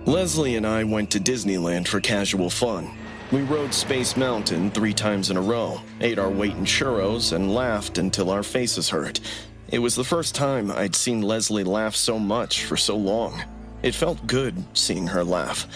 Leslie and I went to Disneyland for casual fun. We rode Space Mountain 3 times in a row, ate our weight in churros, and laughed until our faces hurt. It was the first time I'd seen Leslie laugh so much for so long. It felt good seeing her laugh.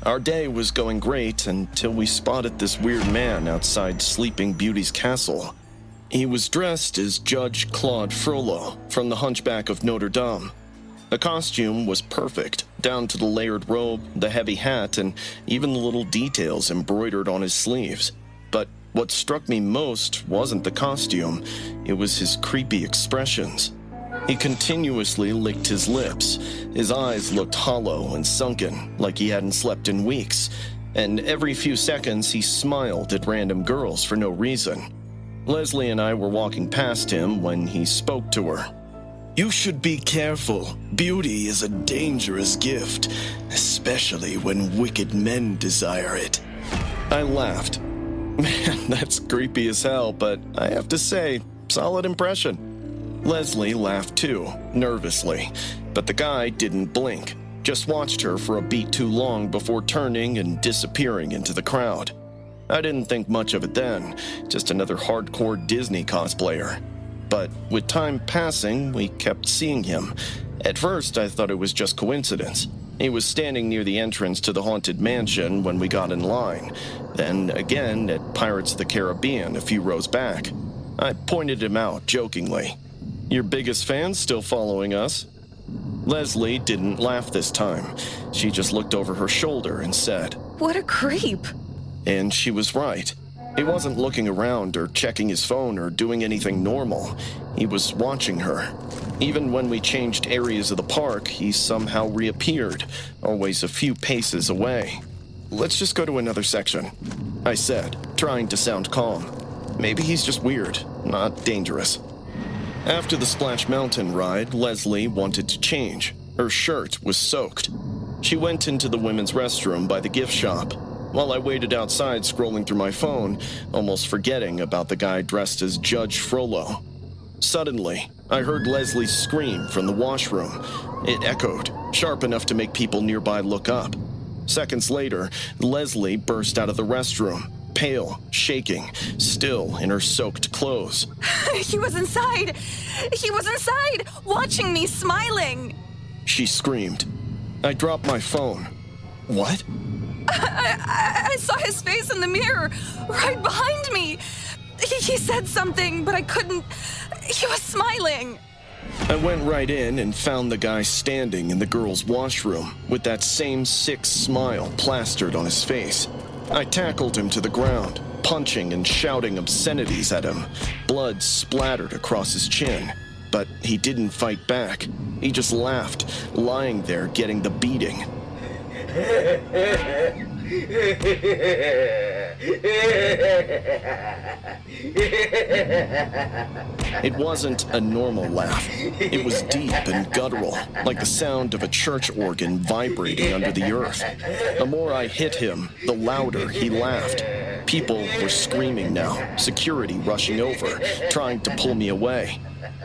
Our day was going great until we spotted this weird man outside Sleeping Beauty's castle. He was dressed as Judge Claude Frollo from The Hunchback of Notre Dame. The costume was perfect, down to the layered robe, the heavy hat, and even the little details embroidered on his sleeves. But what struck me most wasn't the costume, it was his creepy expressions. He continuously licked his lips. His eyes looked hollow and sunken, like he hadn't slept in weeks. And every few seconds he smiled at random girls for no reason. Leslie and I were walking past him when he spoke to her. "You should be careful. Beauty is a dangerous gift, especially when wicked men desire it." I laughed. Man, that's creepy as hell, but I have to say, solid impression. Leslie laughed too, nervously, but the guy didn't blink, just watched her for a beat too long before turning and disappearing into the crowd. I didn't think much of it then, just another hardcore Disney cosplayer. But with time passing, we kept seeing him. At first, I thought it was just coincidence. He was standing near the entrance to the Haunted Mansion when we got in line, then again at Pirates of the Caribbean a few rows back. I pointed him out jokingly. "Your biggest fan's still following us?" Leslie didn't laugh this time. She just looked over her shoulder and said, "What a creep." And she was right. He wasn't looking around or checking his phone or doing anything normal. He was watching her. Even when we changed areas of the park, he somehow reappeared, always a few paces away. "Let's just go to another section," I said, trying to sound calm. Maybe he's just weird, not dangerous. After the Splash Mountain ride, Leslie wanted to change. Her shirt was soaked. She went into the women's restroom by the gift shop, while I waited outside scrolling through my phone, almost forgetting about the guy dressed as Judge Frollo. Suddenly, I heard Leslie scream from the washroom. It echoed, sharp enough to make people nearby look up. Seconds later, Leslie burst out of the restroom, pale, shaking, still in her soaked clothes. He was inside, watching me, smiling. She screamed. I dropped my phone. What? I saw his face in the mirror, right behind me. He said something, but I couldn't. He was smiling. I went right in and found the guy standing in the girls' washroom with that same sick smile plastered on his face. I tackled him to the ground, punching and shouting obscenities at him. Blood splattered across his chin, but he didn't fight back. He just laughed, lying there getting the beating. It wasn't a normal laugh. It was deep and guttural, like the sound of a church organ vibrating under the earth. The more I hit him, the louder he laughed. People were screaming now, security rushing over, trying to pull me away.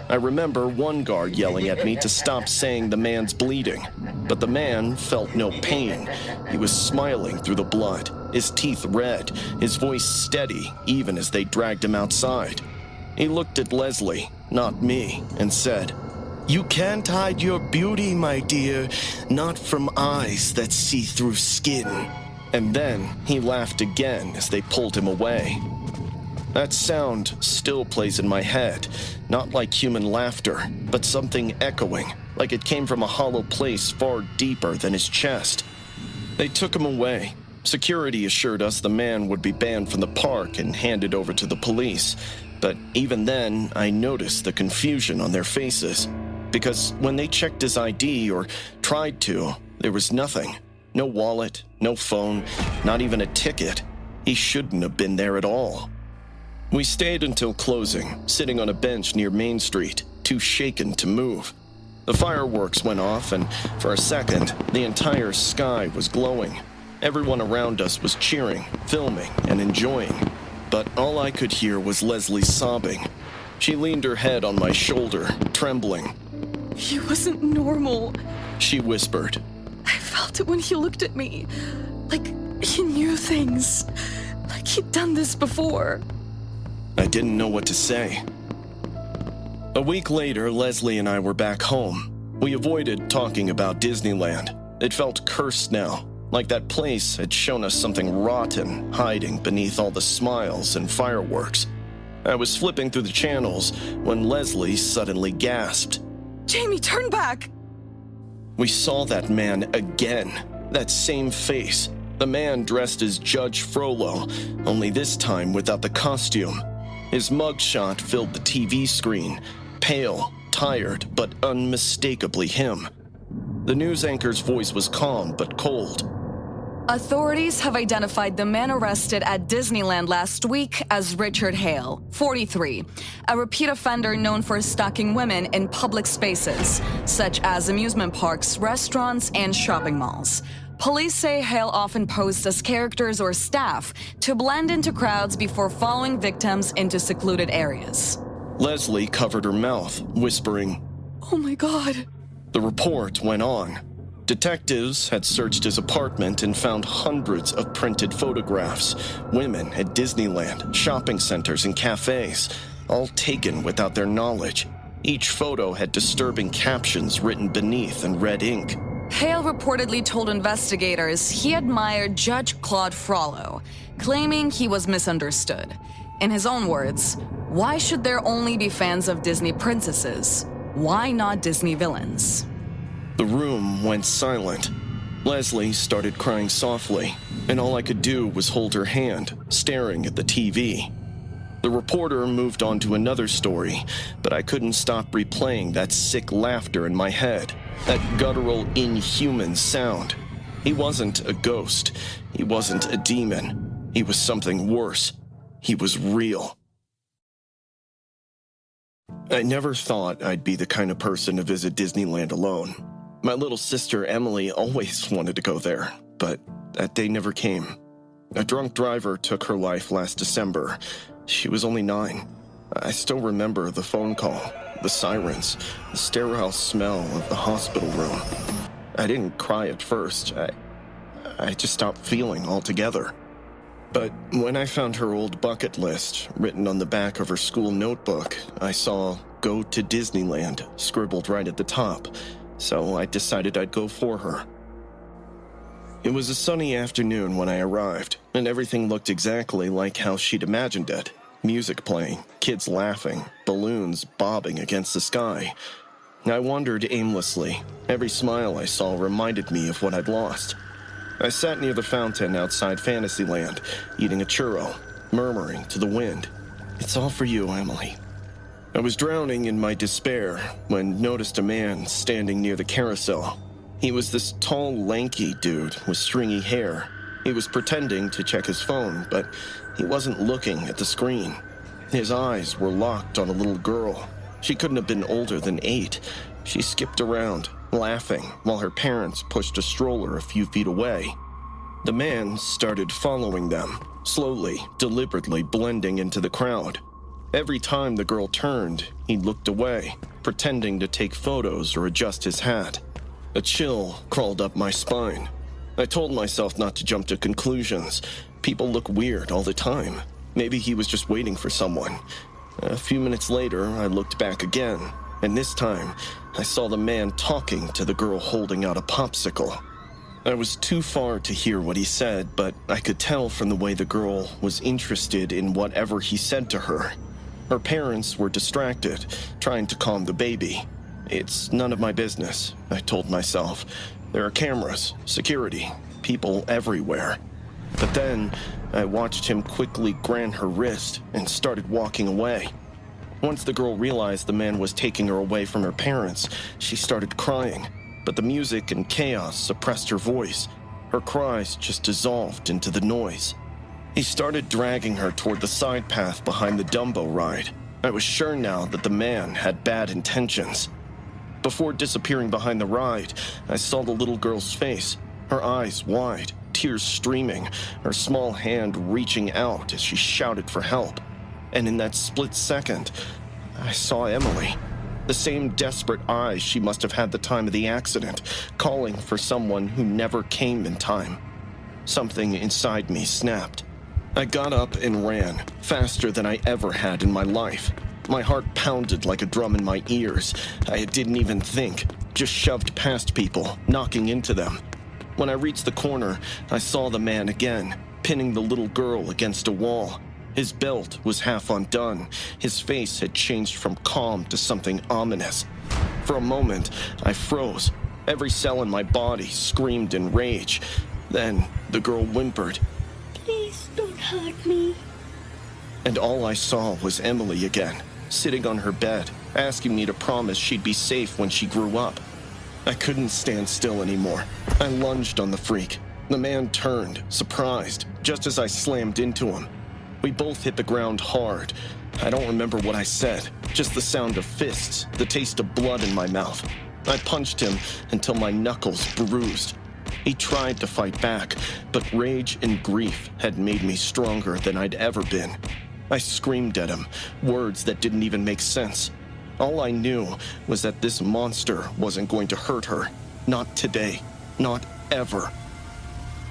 I remember one guard yelling at me to stop saying the man's bleeding, but the man felt no pain. He was smiling through the blood, his teeth red, his voice steady even as they dragged him outside. He looked at Leslie, not me, and said, "You can't hide your beauty, my dear, not from eyes that see through skin." And then he laughed again as they pulled him away. That sound still plays in my head, not like human laughter, but something echoing, like it came from a hollow place far deeper than his chest. They took him away. Security assured us the man would be banned from the park and handed over to the police. But even then, I noticed the confusion on their faces. Because when they checked his ID, or tried to, there was nothing. No wallet, no phone, not even a ticket. He shouldn't have been there at all. We stayed until closing, sitting on a bench near Main Street, too shaken to move. The fireworks went off, and for a second, the entire sky was glowing. Everyone around us was cheering, filming, and enjoying. But all I could hear was Leslie sobbing. She leaned her head on my shoulder, trembling. He wasn't normal. She whispered. I felt felt it when he looked at me. Like he knew things. Like he'd done this before. I didn't know what to say. A week later, Leslie and I were back home. We avoided talking about Disneyland. It felt cursed now, like that place had shown us something rotten hiding beneath all the smiles and fireworks. I was flipping through the channels when Leslie suddenly gasped. Jamie, turn back! We saw that man again. That same face. The man dressed as Judge Frollo, only this time without the costume. His mugshot filled the TV screen. Pale, tired, but unmistakably him. The news anchor's voice was calm but cold. Authorities have identified the man arrested at Disneyland last week as Richard Hale, 43, a repeat offender known for stalking women in public spaces, such as amusement parks, restaurants, and shopping malls. Police say Hale often posed as characters or staff to blend into crowds before following victims into secluded areas. Leslie covered her mouth, whispering, "Oh my God." The report went on. Detectives had searched his apartment and found hundreds of printed photographs. Women at Disneyland, shopping centers, and cafes, all taken without their knowledge. Each photo had disturbing captions written beneath in red ink. Hale reportedly told investigators he admired Judge Claude Frollo, claiming he was misunderstood. In his own words, why should there only be fans of Disney princesses? Why not Disney villains? The room went silent. Leslie started crying softly, and all I could do was hold her hand, staring at the TV. The reporter moved on to another story, but I couldn't stop replaying that sick laughter in my head, that guttural, inhuman sound. He wasn't a ghost. He wasn't a demon. He was something worse. He was real. I never thought I'd be the kind of person to visit Disneyland alone. My little sister Emily always wanted to go there, but that day never came. A drunk driver took her life last December. She was only 9. I still remember the phone call, the sirens, the sterile smell of the hospital room. I didn't cry at first. I just stopped feeling altogether. But when I found her old bucket list written on the back of her school notebook, I saw "Go to Disneyland" scribbled right at the top, so I decided I'd go for her. It was a sunny afternoon when I arrived, and everything looked exactly like how she'd imagined it. Music playing, kids laughing, balloons bobbing against the sky. I wandered aimlessly. Every smile I saw reminded me of what I'd lost. I sat near the fountain outside Fantasyland, eating a churro, murmuring to the wind, "It's all for you, Emily." I was drowning in my despair when noticed a man standing near the carousel. He was this tall, lanky dude with stringy hair. He was pretending to check his phone, but he wasn't looking at the screen. His eyes were locked on a little girl. She couldn't have been older than 8. She skipped around, laughing, while her parents pushed a stroller a few feet away. The man started following them, slowly, deliberately blending into the crowd. Every time the girl turned, he looked away, pretending to take photos or adjust his hat. A chill crawled up my spine. I told myself not to jump to conclusions. People look weird all the time. Maybe he was just waiting for someone. A few minutes later, I looked back again, and this time, I saw the man talking to the girl holding out a popsicle. I was too far to hear what he said, but I could tell from the way the girl was interested in whatever he said to her. Her parents were distracted, trying to calm the baby. It's none of my business, I told myself. There are cameras, security, people everywhere. But then, I watched him quickly grab her wrist and started walking away. Once the girl realized the man was taking her away from her parents, she started crying, but the music and chaos suppressed her voice. Her cries just dissolved into the noise. He started dragging her toward the side path behind the Dumbo ride. I was sure now that the man had bad intentions. Before disappearing behind the ride, I saw the little girl's face, her eyes wide, tears streaming, her small hand reaching out as she shouted for help. And in that split second, I saw Emily. The same desperate eyes she must have had the time of the accident, calling for someone who never came in time. Something inside me snapped. I got up and ran, faster than I ever had in my life. My heart pounded like a drum in my ears. I didn't even think, just shoved past people, knocking into them. When I reached the corner, I saw the man again, pinning the little girl against a wall. His belt was half undone. His face had changed from calm to something ominous. For a moment, I froze. Every cell in my body screamed in rage. Then the girl whimpered, "Please don't hurt me." And all I saw was Emily again, sitting on her bed, asking me to promise she'd be safe when she grew up. I couldn't stand still anymore. I lunged on the freak. The man turned, surprised, just as I slammed into him. We both hit the ground hard. I don't remember what I said, just the sound of fists, the taste of blood in my mouth. I punched him until my knuckles bruised. He tried to fight back, but rage and grief had made me stronger than I'd ever been. I screamed at him, words that didn't even make sense. All I knew was that this monster wasn't going to hurt her. Not today. Not ever.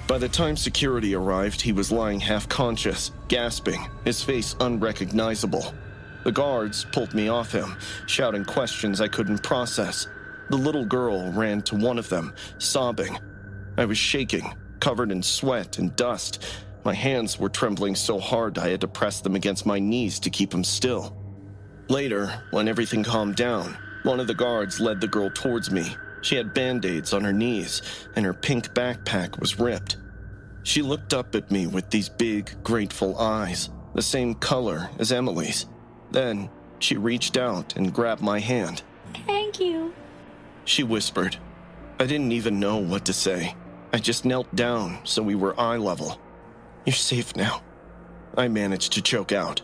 By the time security arrived, he was lying half-conscious, gasping, his face unrecognizable. The guards pulled me off him, shouting questions I couldn't process. The little girl ran to one of them, sobbing. I was shaking, covered in sweat and dust. My hands were trembling so hard I had to press them against my knees to keep them still. Later, when everything calmed down, one of the guards led the girl towards me. She had band-aids on her knees, and her pink backpack was ripped. She looked up at me with these big, grateful eyes, the same color as Emily's. Then, she reached out and grabbed my hand. "Thank you." She whispered. I didn't even know what to say. I just knelt down so we were eye level. "You're safe now," I managed to choke out.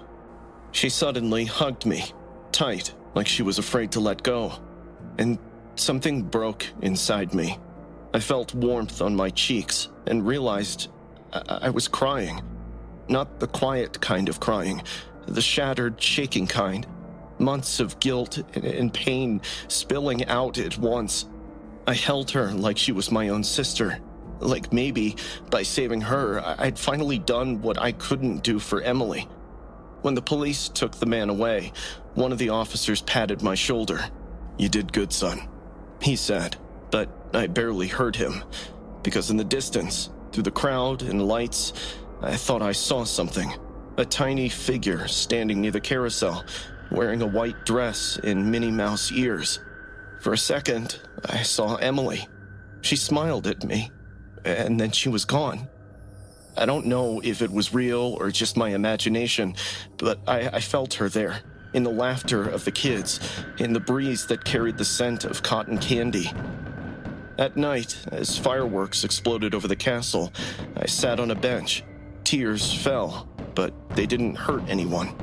She suddenly hugged me, tight, like she was afraid to let go. And something broke inside me. I felt warmth on my cheeks and realized I was crying. Not the quiet kind of crying, the shattered, shaking kind. Months of guilt and pain spilling out at once. I held her like she was my own sister. Like maybe, by saving her, I'd finally done what I couldn't do for Emily. When the police took the man away, one of the officers patted my shoulder. "You did good, son," he said, but I barely heard him, because in the distance, through the crowd and lights, I thought I saw something. A tiny figure standing near the carousel, wearing a white dress and Minnie Mouse ears. For a second, I saw Emily. She smiled at me, and then she was gone. I don't know if it was real or just my imagination, but I felt her there, in the laughter of the kids, in the breeze that carried the scent of cotton candy. At night, as fireworks exploded over the castle, I sat on a bench. Tears fell, but they didn't hurt anyone.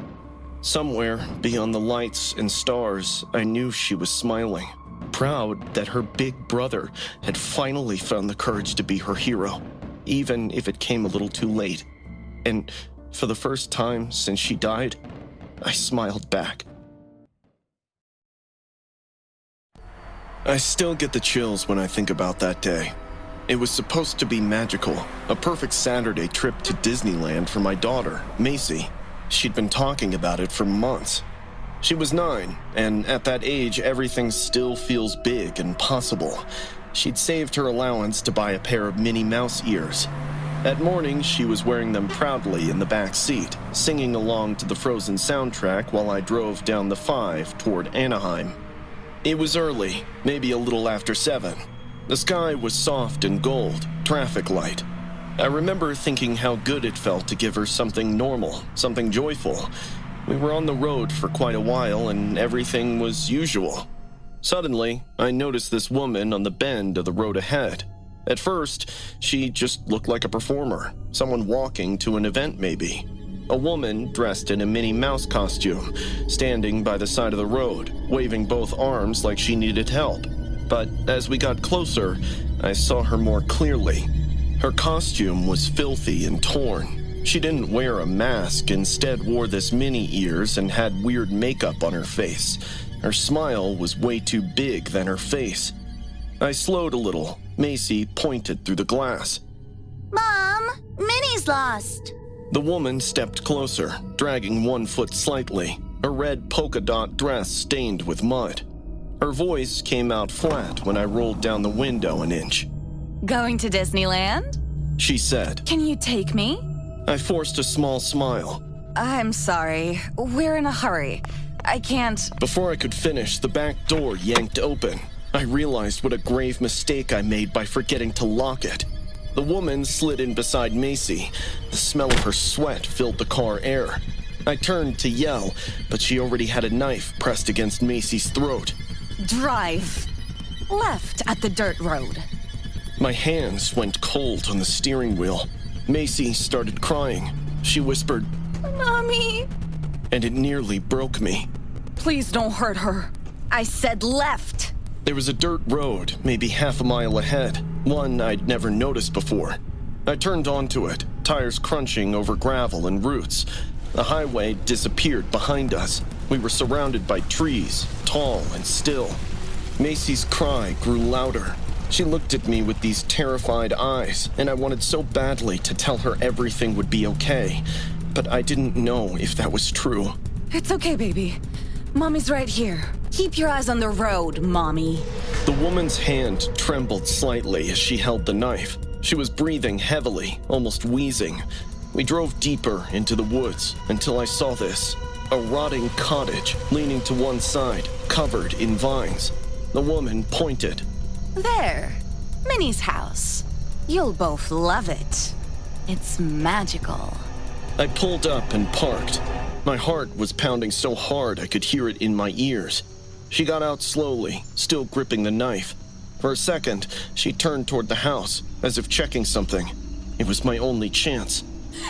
Somewhere beyond the lights and stars, I knew she was smiling, proud that her big brother had finally found the courage to be her hero, even if it came a little too late. And for the first time since she died, I smiled back. I still get the chills when I think about that day. It was supposed to be magical, a perfect Saturday trip to Disneyland for my daughter, Macy. She'd been talking about it for months. She was 9, and at that age, everything still feels big and possible. She'd saved her allowance to buy a pair of Minnie Mouse ears. At morning, she was wearing them proudly in the back seat, singing along to the Frozen soundtrack while I drove down the 5 toward Anaheim. It was early, maybe a little after 7. The sky was soft and gold, traffic light. I remember thinking how good it felt to give her something normal, something joyful. We were on the road for quite a while and everything was usual. Suddenly, I noticed this woman on the bend of the road ahead. At first, she just looked like a performer, someone walking to an event maybe. A woman dressed in a Minnie Mouse costume, standing by the side of the road, waving both arms like she needed help. But as we got closer, I saw her more clearly. Her costume was filthy and torn. She didn't wear a mask, instead wore this Minnie ears and had weird makeup on her face. Her smile was way too big than her face. I slowed a little. Macy pointed through the glass. Mom, Minnie's lost. The woman stepped closer, dragging one foot slightly, a red polka dot dress stained with mud. Her voice came out flat when I rolled down the window an inch. Going to Disneyland? She said. Can you take me? I forced a small smile. I'm sorry. We're in a hurry. I can't... Before I could finish, the back door yanked open. I realized what a grave mistake I made by forgetting to lock it. The woman slid in beside Macy. The smell of her sweat filled the car air. I turned to yell, but she already had a knife pressed against Macy's throat. Drive left at the dirt road. My hands went cold on the steering wheel. Macy started crying. She whispered, Mommy. and it nearly broke me. Please don't hurt her. I said left. There was a dirt road, maybe half a mile ahead, one I'd never noticed before. I turned onto it, tires crunching over gravel and roots. The highway disappeared behind us. We were surrounded by trees, tall and still. Macy's cry grew louder. She looked at me with these terrified eyes, and I wanted so badly to tell her everything would be okay, but I didn't know if that was true. It's okay, baby. Mommy's right here. Keep your eyes on the road, Mommy. The woman's hand trembled slightly as she held the knife. She was breathing heavily, almost wheezing. We drove deeper into the woods until I saw this. A rotting cottage leaning to one side, covered in vines. The woman pointed. There. Minnie's house. You'll both love it. It's magical. I pulled up and parked. My heart was pounding so hard I could hear it in my ears. She got out slowly, still gripping the knife. For a second, she turned toward the house, as if checking something. It was my only chance.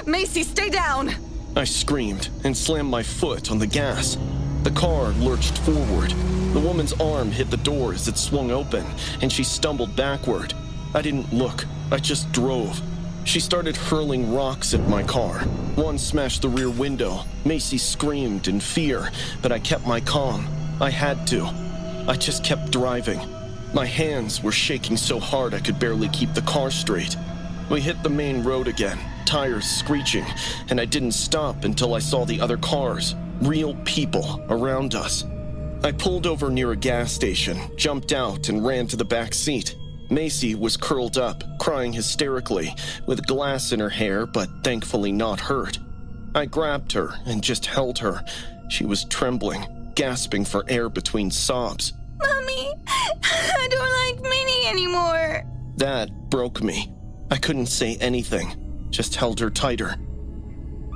Macy, stay down! I screamed and slammed my foot on the gas. The car lurched forward. The woman's arm hit the door as it swung open, and she stumbled backward. I didn't look. I just drove. She started hurling rocks at my car. One smashed the rear window. Macy screamed in fear, but I kept my calm. I had to. I just kept driving. My hands were shaking so hard I could barely keep the car straight. We hit the main road again, tires screeching, and I didn't stop until I saw the other cars, real people around us. I pulled over near a gas station, jumped out, and ran to the back seat. Macy was curled up, crying hysterically, with glass in her hair, but thankfully not hurt. I grabbed her and just held her. She was trembling, gasping for air between sobs. Mommy, I don't like Minnie anymore. That broke me. I couldn't say anything, just held her tighter.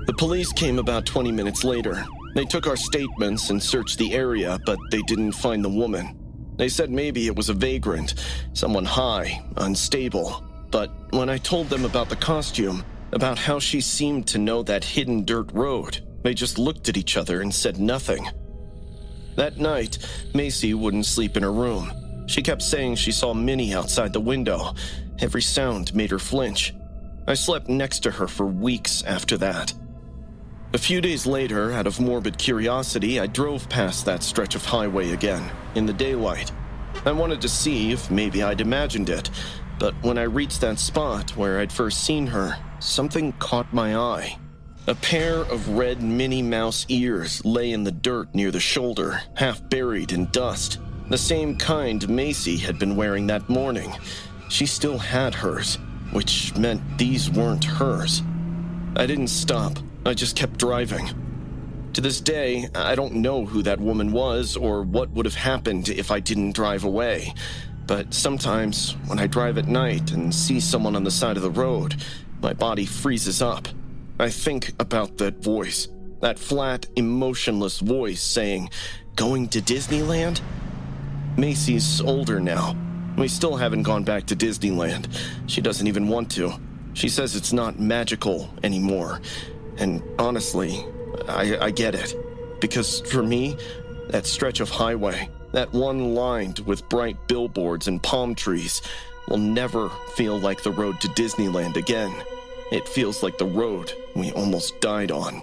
The police came about 20 minutes later. They took our statements and searched the area, but they didn't find the woman. They said maybe it was a vagrant, someone high, unstable. But when I told them about the costume, about how she seemed to know that hidden dirt road, they just looked at each other and said nothing. That night, Macy wouldn't sleep in her room. She kept saying she saw Minnie outside the window. Every sound made her flinch. I slept next to her for weeks after that. A few days later, out of morbid curiosity, I drove past that stretch of highway again, in the daylight. I wanted to see if maybe I'd imagined it, but when I reached that spot where I'd first seen her, something caught my eye. A pair of red Minnie Mouse ears lay in the dirt near the shoulder, half buried in dust. The same kind Macy had been wearing that morning. She still had hers, which meant these weren't hers. I didn't stop. I just kept driving. To this day, I don't know who that woman was or what would have happened if I didn't drive away. But sometimes, when I drive at night and see someone on the side of the road, my body freezes up. I think about that voice, that flat, emotionless voice saying, "Going to Disneyland?" Macy's older now. We still haven't gone back to Disneyland. She doesn't even want to. She says it's not magical anymore. And honestly, I get it. Because for me, that stretch of highway, that one lined with bright billboards and palm trees, will never feel like the road to Disneyland again. It feels like the road we almost died on.